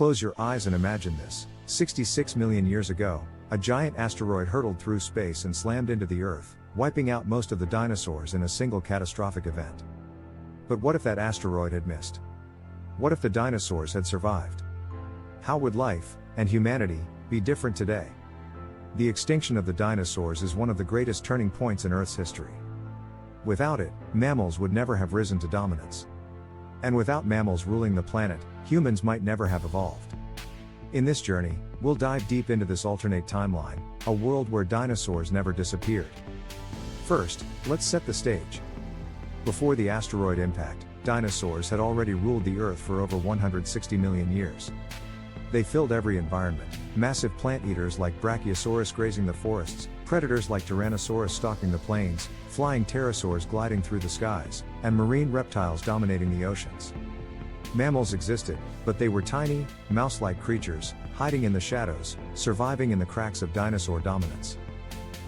Close your eyes and imagine this. 66 million years ago, a giant asteroid hurtled through space and slammed into the Earth, wiping out most of the dinosaurs in a single catastrophic event. But what if that asteroid had missed? What if the dinosaurs had survived? How would life, and humanity, be different today? The extinction of the dinosaurs is one of the greatest turning points in Earth's history. Without it, mammals would never have risen to dominance. And without mammals ruling the planet, humans might never have evolved. In this journey, we'll dive deep into this alternate timeline, a world where dinosaurs never disappeared. First, let's set the stage. Before the asteroid impact, dinosaurs had already ruled the Earth for over 160 million years. They filled every environment: massive plant eaters like Brachiosaurus grazing the forests, predators like Tyrannosaurus stalking the plains, flying pterosaurs gliding through the skies, and marine reptiles dominating the oceans. Mammals existed, but they were tiny, mouse-like creatures, hiding in the shadows, surviving in the cracks of dinosaur dominance.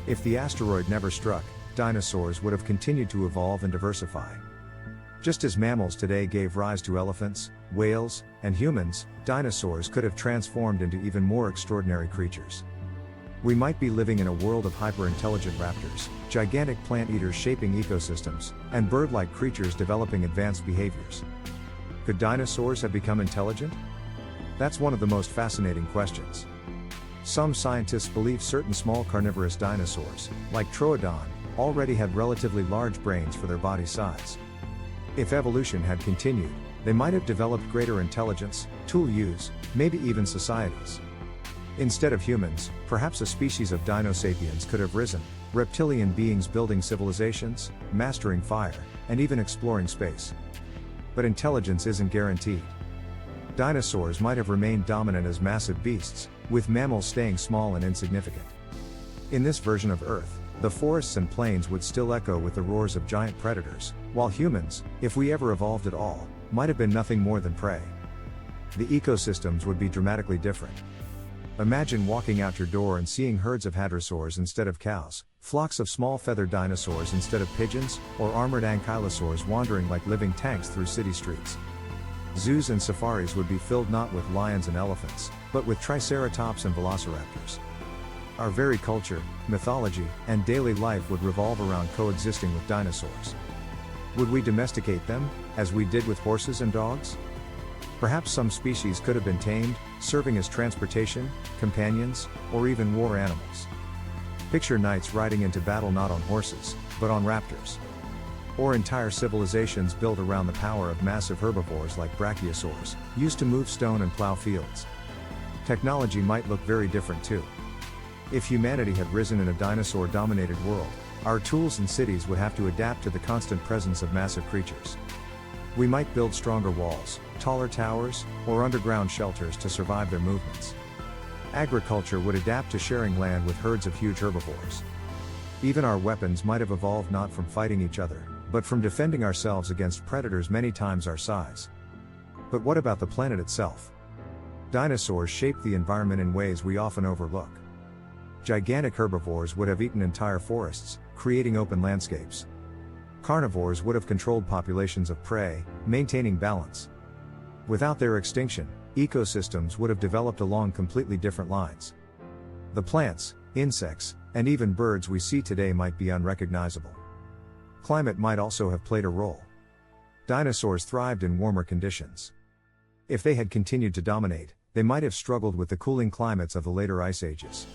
If the asteroid never struck, dinosaurs would have continued to evolve and diversify. Just as mammals today gave rise to elephants, whales, and humans, dinosaurs could have transformed into even more extraordinary creatures. We might be living in a world of hyper-intelligent raptors, gigantic plant eaters shaping ecosystems, and bird-like creatures developing advanced behaviors. Could dinosaurs have become intelligent? That's one of the most fascinating questions. Some scientists believe certain small carnivorous dinosaurs, like Troodon, already had relatively large brains for their body size. If evolution had continued, they might have developed greater intelligence, tool use, maybe even societies. Instead of humans, perhaps a species of dinosapiens could have risen, reptilian beings building civilizations, mastering fire, and even exploring space. But intelligence isn't guaranteed. Dinosaurs might have remained dominant as massive beasts, with mammals staying small and insignificant. In this version of Earth, the forests and plains would still echo with the roars of giant predators, while humans, if we ever evolved at all, might have been nothing more than prey. The ecosystems would be dramatically different. Imagine walking out your door and seeing herds of hadrosaurs instead of cows, flocks of small feathered dinosaurs instead of pigeons, or armored ankylosaurs wandering like living tanks through city streets. Zoos and safaris would be filled not with lions and elephants, but with triceratops and velociraptors. Our very culture, mythology, and daily life would revolve around coexisting with dinosaurs. Would we domesticate them, as we did with horses and dogs? Perhaps some species could have been tamed, serving as transportation, companions, or even war animals. Picture knights riding into battle not on horses, but on raptors. Or entire civilizations built around the power of massive herbivores like brachiosaurs, used to move stone and plow fields. Technology might look very different too. If humanity had risen in a dinosaur-dominated world, our tools and cities would have to adapt to the constant presence of massive creatures. We might build stronger walls, taller towers, or underground shelters to survive their movements. Agriculture would adapt to sharing land with herds of huge herbivores. Even our weapons might have evolved not from fighting each other, but from defending ourselves against predators many times our size. But what about the planet itself? Dinosaurs shaped the environment in ways we often overlook. Gigantic herbivores would have eaten entire forests, creating open landscapes. Carnivores would have controlled populations of prey, maintaining balance. Without their extinction, ecosystems would have developed along completely different lines. The plants, insects, and even birds we see today might be unrecognizable. Climate might also have played a role. Dinosaurs thrived in warmer conditions. If they had continued to dominate, they might have struggled with the cooling climates of the later ice ages.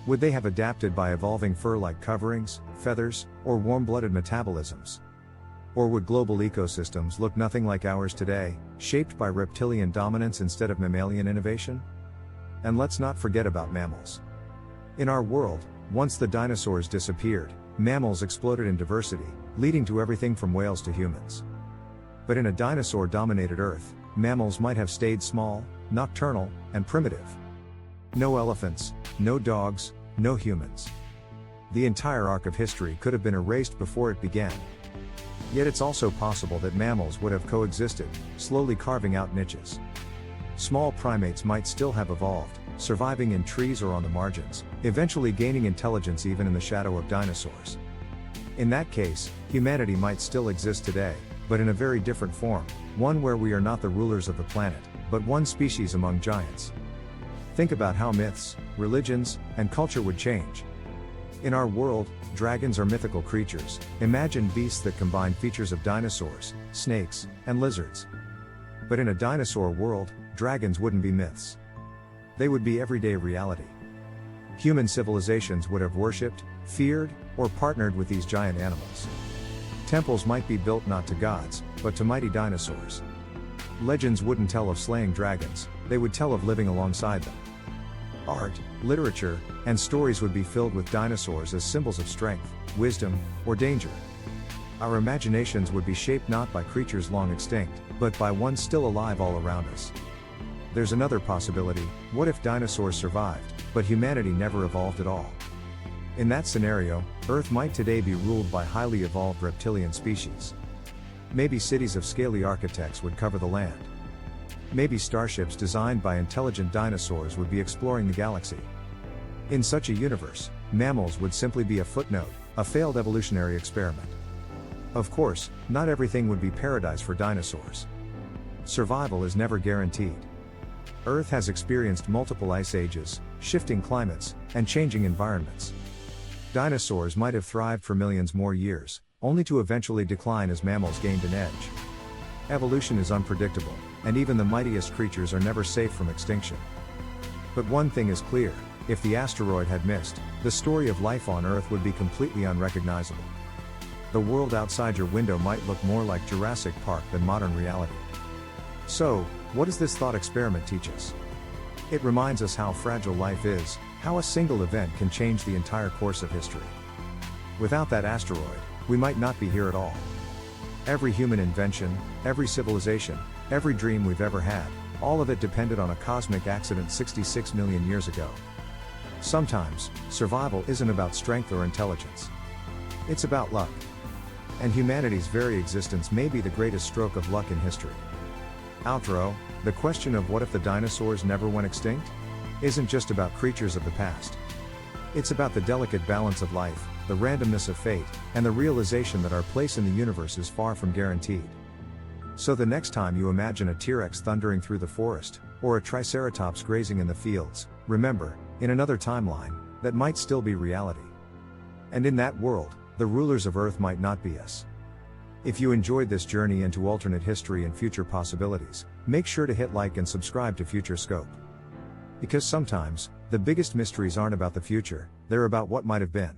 Would they have adapted by evolving fur-like coverings, feathers, or warm-blooded metabolisms? Or would global ecosystems look nothing like ours today, shaped by reptilian dominance instead of mammalian innovation? And let's not forget about mammals. In our world, once the dinosaurs disappeared, mammals exploded in diversity, leading to everything from whales to humans. But in a dinosaur-dominated Earth, mammals might have stayed small, nocturnal, and primitive. No elephants, no dogs, no humans. The entire arc of history could have been erased before it began. Yet it's also possible that mammals would have coexisted, slowly carving out niches. Small primates might still have evolved, surviving in trees or on the margins, eventually gaining intelligence even in the shadow of dinosaurs. In that case, humanity might still exist today, but in a very different form, one where we are not the rulers of the planet, but one species among giants. Think about how myths, religions, and culture would change. In our world, dragons are mythical creatures. Imagine beasts that combine features of dinosaurs, snakes, and lizards. But in a dinosaur world, dragons wouldn't be myths. They would be everyday reality. Human civilizations would have worshipped, feared, or partnered with these giant animals. Temples might be built not to gods, but to mighty dinosaurs. Legends wouldn't tell of slaying dragons, they would tell of living alongside them. Art, literature, and stories would be filled with dinosaurs as symbols of strength, wisdom, or danger. Our imaginations would be shaped not by creatures long extinct, but by ones still alive all around us. There's another possibility: what if dinosaurs survived, but humanity never evolved at all? In that scenario, Earth might today be ruled by highly evolved reptilian species. Maybe cities of scaly architects would cover the land. Maybe starships designed by intelligent dinosaurs would be exploring the galaxy. In such a universe, mammals would simply be a footnote, a failed evolutionary experiment. Of course, not everything would be paradise for dinosaurs. Survival is never guaranteed. Earth has experienced multiple ice ages, shifting climates, and changing environments. Dinosaurs might have thrived for millions more years, only to eventually decline as mammals gained an edge. Evolution is unpredictable, and even the mightiest creatures are never safe from extinction. But one thing is clear: if the asteroid had missed, the story of life on Earth would be completely unrecognizable. The world outside your window might look more like Jurassic Park than modern reality. So, what does this thought experiment teach us? It reminds us how fragile life is, how a single event can change the entire course of history. Without that asteroid, we might not be here at all. Every human invention, every civilization, every dream we've ever had, all of it depended on a cosmic accident 66 million years ago. Sometimes, survival isn't about strength or intelligence. It's about luck. And humanity's very existence may be the greatest stroke of luck in history. Outro: the question of what if the dinosaurs never went extinct? Isn't just about creatures of the past. It's about the delicate balance of life, the randomness of fate, and the realization that our place in the universe is far from guaranteed. So the next time you imagine a T-Rex thundering through the forest, or a Triceratops grazing in the fields, remember, in another timeline, that might still be reality. And in that world, the rulers of Earth might not be us. If you enjoyed this journey into alternate history and future possibilities, make sure to hit like and subscribe to Future Scope. Because sometimes, the biggest mysteries aren't about the future, they're about what might have been.